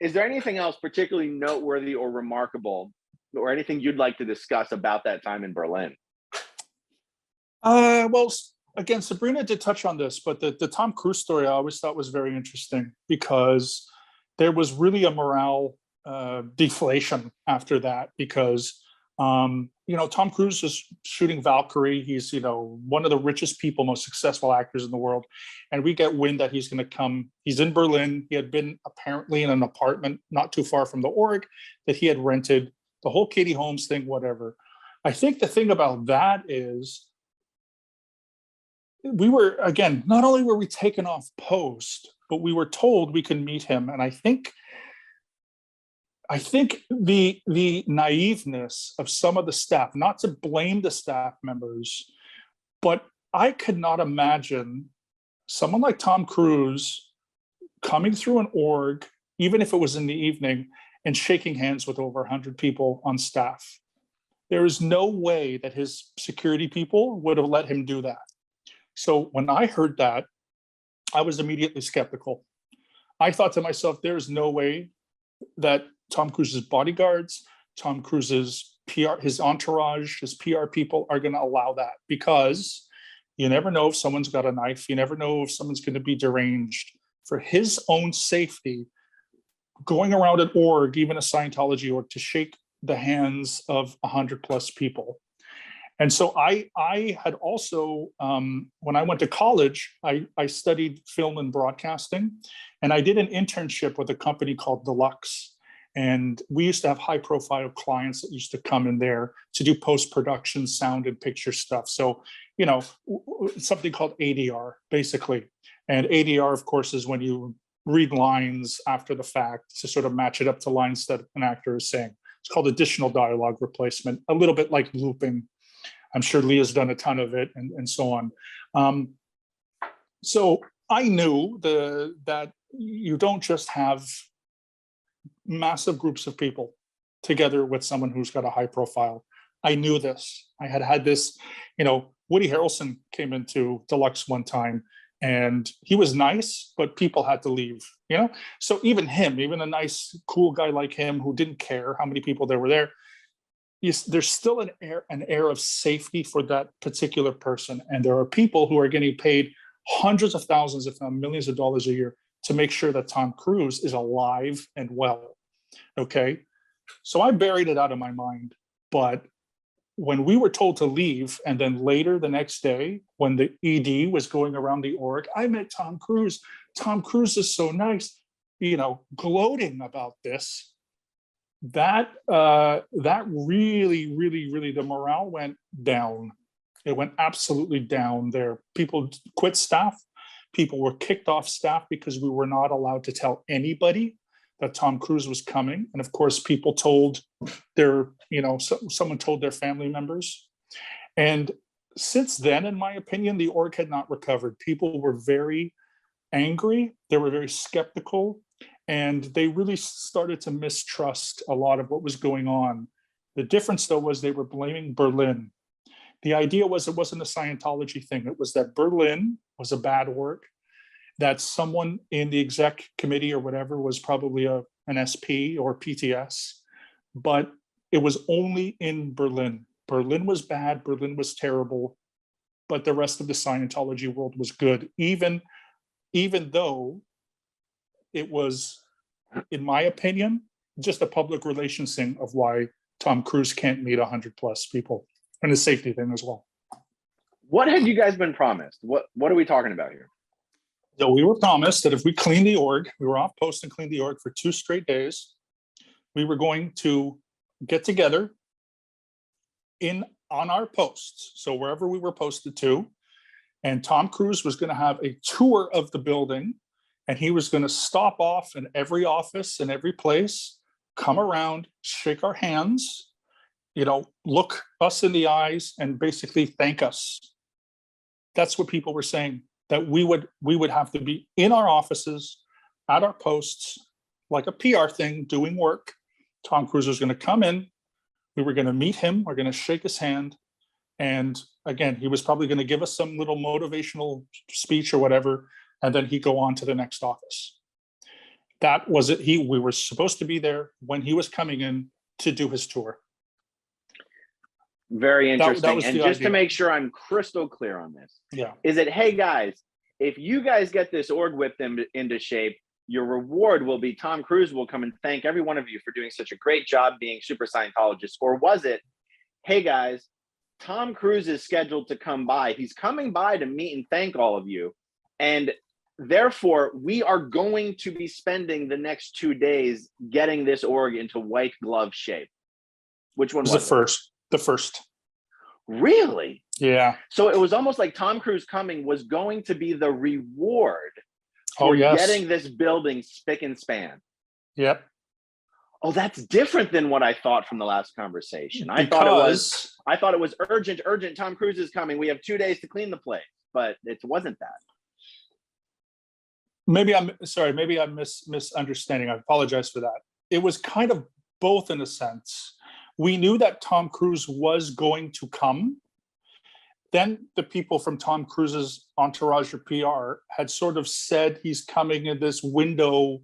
is there anything else particularly noteworthy or remarkable, or anything you'd like to discuss about that time in Berlin? Well, again, Sabrina did touch on this, but the Tom Cruise story I always thought was very interesting because there was really a morale deflation after that because, Tom Cruise is shooting Valkyrie. He's, one of the richest people, most successful actors in the world. And we get wind that he's going to come. He's in Berlin. He had been apparently in an apartment not too far from the org that he had rented, the whole Katie Holmes thing, whatever. I think the thing about that is we were, again, not only were we taken off post, but we were told we could meet him. And I think the naiveness of some of the staff, not to blame the staff members, but I could not imagine someone like Tom Cruise coming through an org, even if it was in the evening, and shaking hands with over 100 people on staff. There is no way that his security people would have let him do that. So when I heard that, I was immediately skeptical. I thought to myself, there's no way that Tom Cruise's bodyguards, Tom Cruise's PR, his entourage, his PR people are going to allow that, because you never know if someone's got a knife. You never know if someone's going to be deranged. For his own safety, going around an org, even a Scientology org, to shake the hands of 100 plus people. And so I had also, when I went to college, I studied film and broadcasting, and I did an internship with a company called Deluxe. And we used to have high profile clients that used to come in there to do post-production sound and picture stuff. So, something called ADR, basically. And ADR, of course, is when you read lines after the fact to sort of match it up to lines that an actor is saying. It's called additional dialogue replacement, a little bit like looping. I'm sure Leah's done a ton of it, and so on. So I knew that you don't just have massive groups of people together with someone who's got a high profile. I knew this. I had this, Woody Harrelson came into Deluxe one time, and he was nice, but people had to leave, So even him, even a nice, cool guy like him who didn't care how many people there were there, there's still an air of safety for that particular person. And there are people who are getting paid hundreds of thousands, if not millions of dollars a year to make sure that Tom Cruise is alive and well. Okay. So I buried it out of my mind. But when we were told to leave, and then later the next day, when the ED was going around the org, I met Tom Cruise. Tom Cruise is so nice, gloating about this. That really, really, really, the morale went down. It went absolutely down there. People quit staff. People were kicked off staff because we were not allowed to tell anybody that Tom Cruise was coming. And of course, people told someone told their family members. And since then, in my opinion, the org had not recovered. People were very angry. They were very skeptical. And they really started to mistrust a lot of what was going on. The difference, though, was they were blaming Berlin. The idea was it wasn't a Scientology thing. It was that Berlin was a bad org, that someone in the exec committee or whatever was probably an SP or PTS, but it was only in Berlin. Berlin was bad. Berlin was terrible, but the rest of the Scientology world was good, even though it was, in my opinion, just a public relations thing of why Tom Cruise can't meet 100 plus people, and a safety thing as well. What had you guys been promised? What are we talking about here? So we were promised that if we cleaned the org, we were off post and cleaned the org for 2 straight days, we were going to get together on our posts. So wherever we were posted to, and Tom Cruise was going to have a tour of the building, and he was going to stop off in every office and every place, come around, shake our hands, look us in the eyes, and basically thank us. That's what people were saying, that we would have to be in our offices, at our posts, like a PR thing, doing work. Tom Cruise was going to come in. We were going to meet him. We're going to shake his hand. And again, he was probably going to give us some little motivational speech or whatever, and then he'd go on to the next office. That was it. We were supposed to be there when he was coming in to do his tour. Very interesting. That was and the just to idea. make sure I'm crystal clear on this, Yeah. is it, hey guys, if you guys get this org whipped into shape, your reward will be Tom Cruise will come and thank every one of you for doing such a great job being super Scientologists? Or was it, hey guys, Tom Cruise is scheduled to come by. He's coming by to meet and thank all of you. And therefore, we are going to be spending the next 2 days getting this org into white glove shape. Which one was the first? The first. Really? Yeah. So it was almost like Tom Cruise coming was going to be the reward for getting this building spick and span. Yep. Oh, that's different than what I thought from the last conversation. I thought it was urgent. Tom Cruise is coming. We have 2 days to clean the place, but it wasn't that. Maybe I'm sorry. Maybe I'm misunderstanding. I apologize for that. It was kind of both in a sense. We knew that Tom Cruise was going to come. Then the people from Tom Cruise's entourage or PR had sort of said he's coming in this window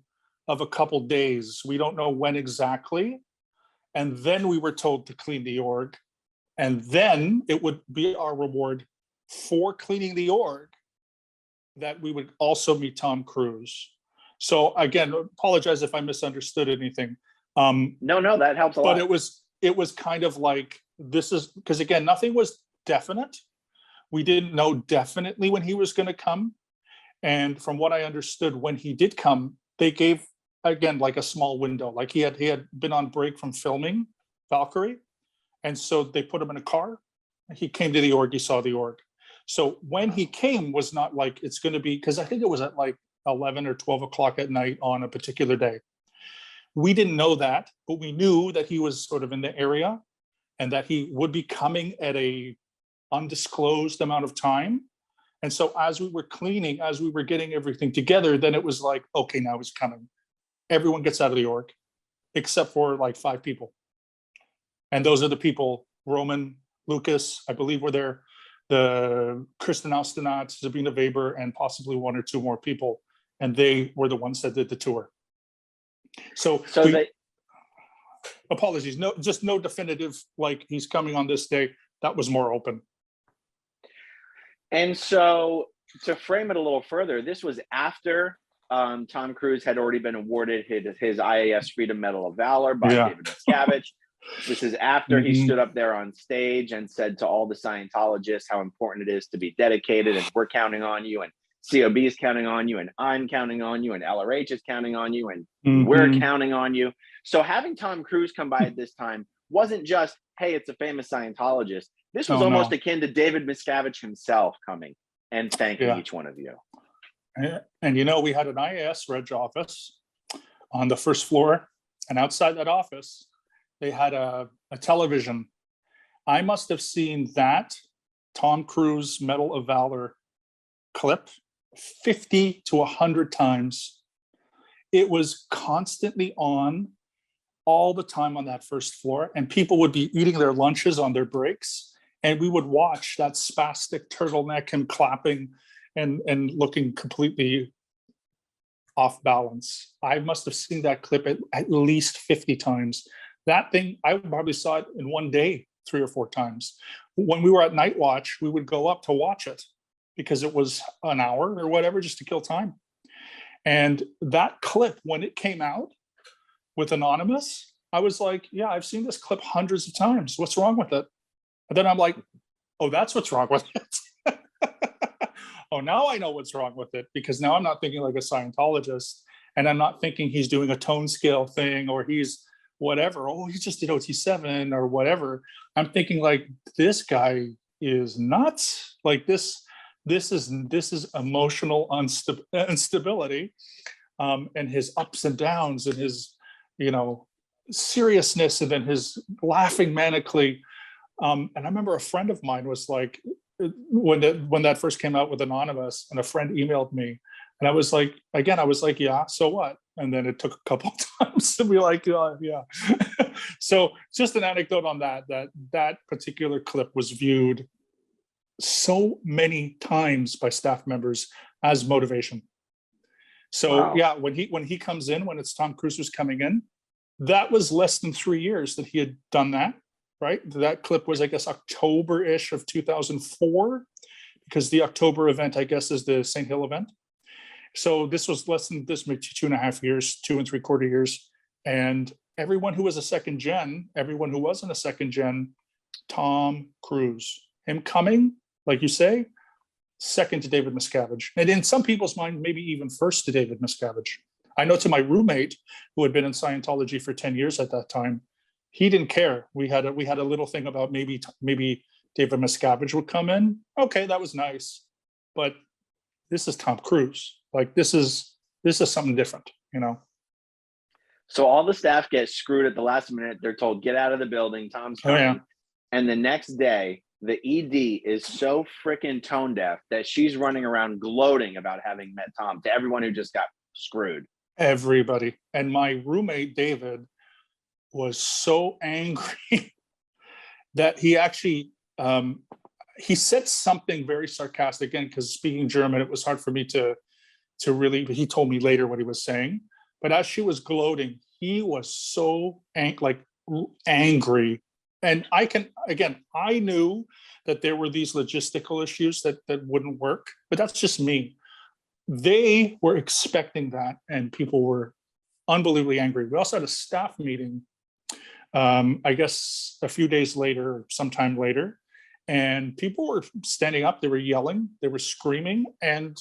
of a couple days. We don't know when exactly. And then we were told to clean the org. And then it would be our reward for cleaning the org that we would also meet Tom Cruise. So again, apologize if I misunderstood anything. No, that helps a lot. But it was kind of like, this is, because again, nothing was definite. We didn't know definitely when he was going to come. And from what I understood, when he did come, they gave, again, like a small window, like he had been on break from filming Valkyrie. And so they put him in a car. He came to the org, he saw the org. So when he came was not like it's going to be, because I think it was at like 11 or 12 o'clock at night on a particular day. We didn't know that, but we knew that he was sort of in the area and that he would be coming at a undisclosed amount of time. And so as we were cleaning, as we were getting everything together, then it was like, okay, now he's coming. Everyone gets out of the org, except for like 5 people. And those are the people, Roman, Lucas, I believe were there, the Kristen Austinat, Sabina Weber, and possibly 1 or 2 more people. And they were the ones that did the tour. So apologies, just no definitive, like he's coming on this day. That was more open. And so to frame it a little further, this was after Tom Cruise had already been awarded his IAS Freedom Medal of Valor by David Miscavige. This is after he stood up there on stage and said to all the Scientologists how important it is to be dedicated, and we're counting on you, and COB is counting on you, and I'm counting on you, and LRH is counting on you, and we're counting on you. So having Tom Cruise come by at this time wasn't just, hey, it's a famous Scientologist. This was almost akin to David Miscavige himself coming and thanking each one of you. And we had an IAS Reg office on the first floor, and outside that office, they had a television. I must have seen that Tom Cruise Medal of Valor clip 50 to 100 times. It was constantly on all the time on that first floor, and people would be eating their lunches on their breaks, and we would watch that spastic turtleneck and clapping and looking completely off balance. I must have seen that clip at least 50 times. That thing, I probably saw it in one day 3 or 4 times. When we were at Night Watch, we would go up to watch it because it was an hour or whatever, just to kill time. And that clip, when it came out with Anonymous, I was like, yeah, I've seen this clip hundreds of times. What's wrong with it? And then I'm like, oh, that's what's wrong with it. Oh, now I know what's wrong with it, because now I'm not thinking like a Scientologist, and I'm not thinking he's doing a tone scale thing, or he's whatever. Oh, he just did OT7 or whatever. I'm thinking like, this guy is nuts. Like this is emotional instability, and his ups and downs, and his seriousness, and then his laughing manically. And I remember a friend of mine was like, when that first came out with Anonymous, and a friend emailed me, and I was like, yeah, so what? And then it took a couple of times to be like, yeah. So just an anecdote on that particular clip was viewed so many times by staff members as motivation. So yeah, when he comes in, when it's Tom Cruise was coming in, that was less than 3 years that he had done that, right? That clip was, I guess, October-ish of 2004, because the October event, I guess, is the St. Hill event. So this was less than this, maybe 2.5 years, 2.75 years. And everyone who was a second gen, everyone who wasn't a second gen, Tom Cruise, him coming, like you say, second to David Miscavige. And in some people's mind, maybe even first to David Miscavige. I know to my roommate, who had been in Scientology for 10 years at that time, he didn't care. We had a little thing about maybe David Miscavige would come in. Okay, that was nice. But this is Tom Cruise. Like, this is something different, you know? So all the staff get screwed at the last minute. They're told, get out of the building. Tom's coming. Oh, yeah. And the next day, the ED is so freaking tone deaf that she's running around gloating about having met Tom to everyone who just got screwed. Everybody. And my roommate, David, was so angry that he actually, he said something very sarcastic. Again, because speaking German, it was hard for me to really, he told me later what he was saying. But as she was gloating, he was so angry. And I knew that there were these logistical issues that wouldn't work, but that's just me. They were expecting that, and people were unbelievably angry. We also had a staff meeting, I guess a few days later, sometime later, and people were standing up, they were yelling, they were screaming, and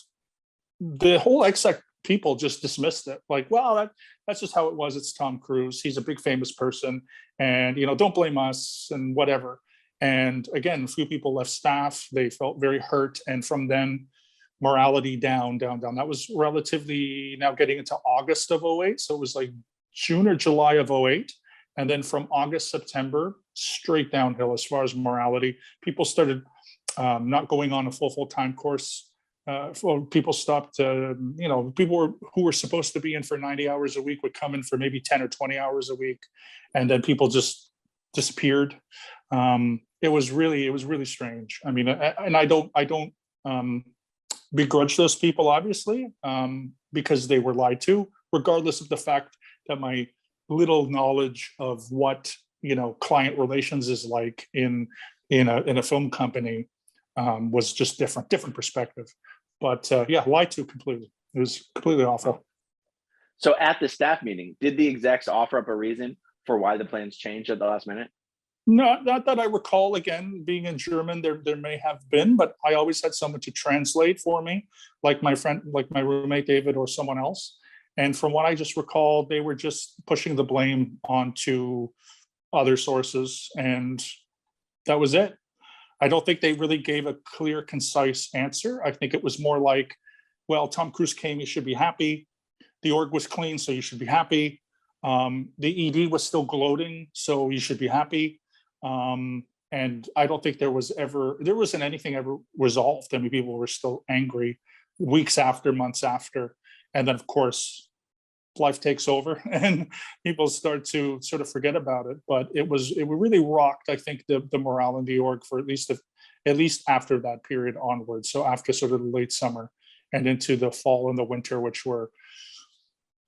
the whole exec people just dismissed it. Like, well, that's just how it was. It's Tom Cruise. He's a big famous person, and don't blame us and whatever. And again, a few people left staff. They felt very hurt, and from then, morality down. That was relatively now getting into August of 2008. So it was like June or July of 2008. And then from August, September, straight downhill as far as morality. People started not going on a full-time course. People stopped, people who were supposed to be in for 90 hours a week would come in for maybe 10 or 20 hours a week. And then people just disappeared. It was really strange. I mean, and I don't begrudge those people, obviously, because they were lied to, regardless of the fact that my little knowledge of what client relations is like in a film company was just different perspective. But yeah, lied to completely. It was completely awful. So at the staff meeting, did the execs offer up a reason for why the plans changed at the last minute? No, not that I recall. Again, being in German, there may have been, but I always had someone to translate for me, like my friend, like my roommate David, or someone else. And from what I just recall, they were just pushing the blame onto other sources, and that was it. I don't think they really gave a clear, concise answer. I think it was more like, well, Tom Cruise came, you should be happy. The org was clean, so you should be happy. The ED was still gloating, so you should be happy. And I don't think there wasn't anything ever resolved. I mean, people were still angry weeks after, months after. And then, of course, life takes over and people start to sort of forget about it. But it really rocked, I think, the morale in the org for at least after that period onwards. So after sort of the late summer and into the fall and the winter, which were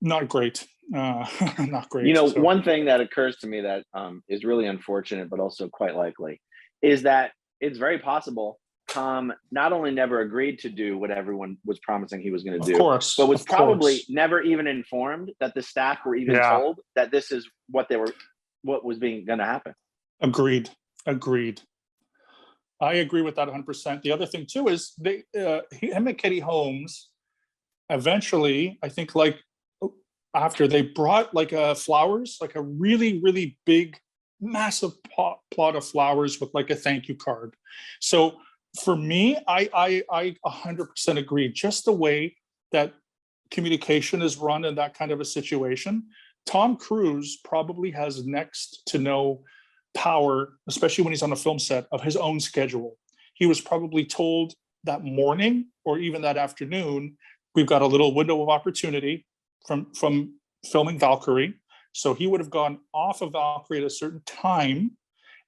not great. Not great. So, one thing that occurs to me that is really unfortunate, but also quite likely, is that it's very possible Tom not only never agreed to do what everyone was promising he was going to do, but was probably never even informed that the staff were even told that this is what was going to happen. Agreed. I agree with that 100%. The other thing too is him and Katie Holmes eventually, I think, like, after they brought flowers, like a really, really big, massive plot of flowers with like a thank you card. So for me, I 100% agree. Just the way that communication is run in that kind of a situation, Tom Cruise probably has next to no power, especially when he's on a film set, of his own schedule. He was probably told that morning or even that afternoon, we've got a little window of opportunity from filming Valkyrie. So he would have gone off of Valkyrie at a certain time,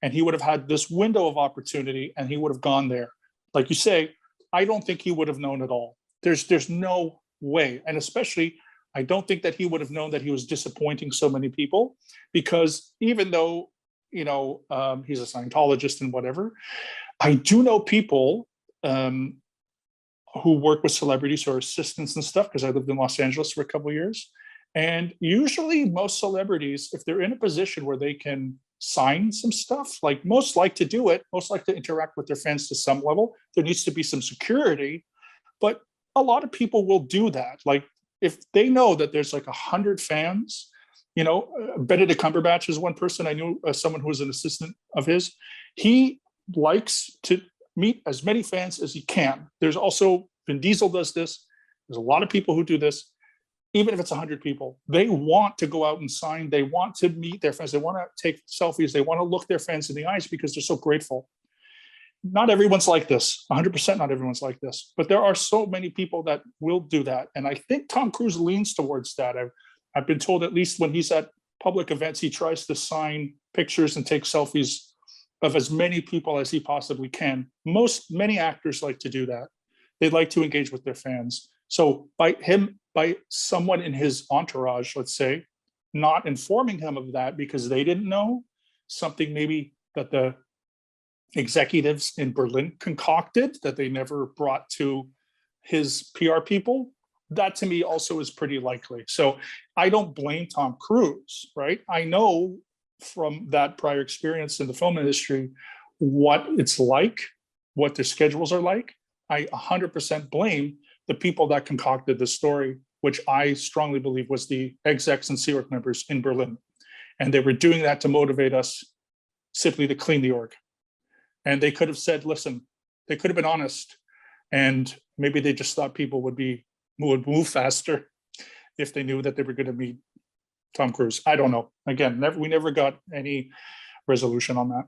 and he would have had this window of opportunity, and he would have gone there. Like you say, I don't think he would have known at all. There's no way. And especially, I don't think that he would have known that he was disappointing so many people, because even though, he's a Scientologist and whatever, I do know people who work with celebrities or assistants and stuff, because I lived in Los Angeles for a couple of years. And usually most celebrities, if they're in a position where they can sign some stuff, like most like to do it, most like to interact with their fans to some level. There needs to be some security, but a lot of people will do that. Like if they know that there's like 100 fans, Benedict Cumberbatch is one person I knew, someone who was an assistant of his. He likes to meet as many fans as he can. There's also, Vin Diesel does this. There's a lot of people who do this. Even if it's 100 people, they want to go out and sign. They want to meet their fans. They want to take selfies. They want to look their fans in the eyes because they're so grateful. Not everyone's like this. 100% not everyone's like this. But there are so many people that will do that. And I think Tom Cruise leans towards that. I've been told, at least when he's at public events, he tries to sign pictures and take selfies of as many people as he possibly can. Many actors like to do that. They like to engage with their fans. So by someone in his entourage, let's say, not informing him of that because they didn't know, something maybe that the executives in Berlin concocted that they never brought to his PR people, that to me also is pretty likely. So I don't blame Tom Cruise, right? I know from that prior experience in the film industry what it's like, what their schedules are like. I 100% blame the people that concocted the story, which I strongly believe was the execs and Sea Org members in Berlin. And they were doing that to motivate us simply to clean the org. And they could have said, listen, they could have been honest. And maybe they just thought people would move faster if they knew that they were going to meet Tom Cruise. I don't know. Again, we never got any resolution on that.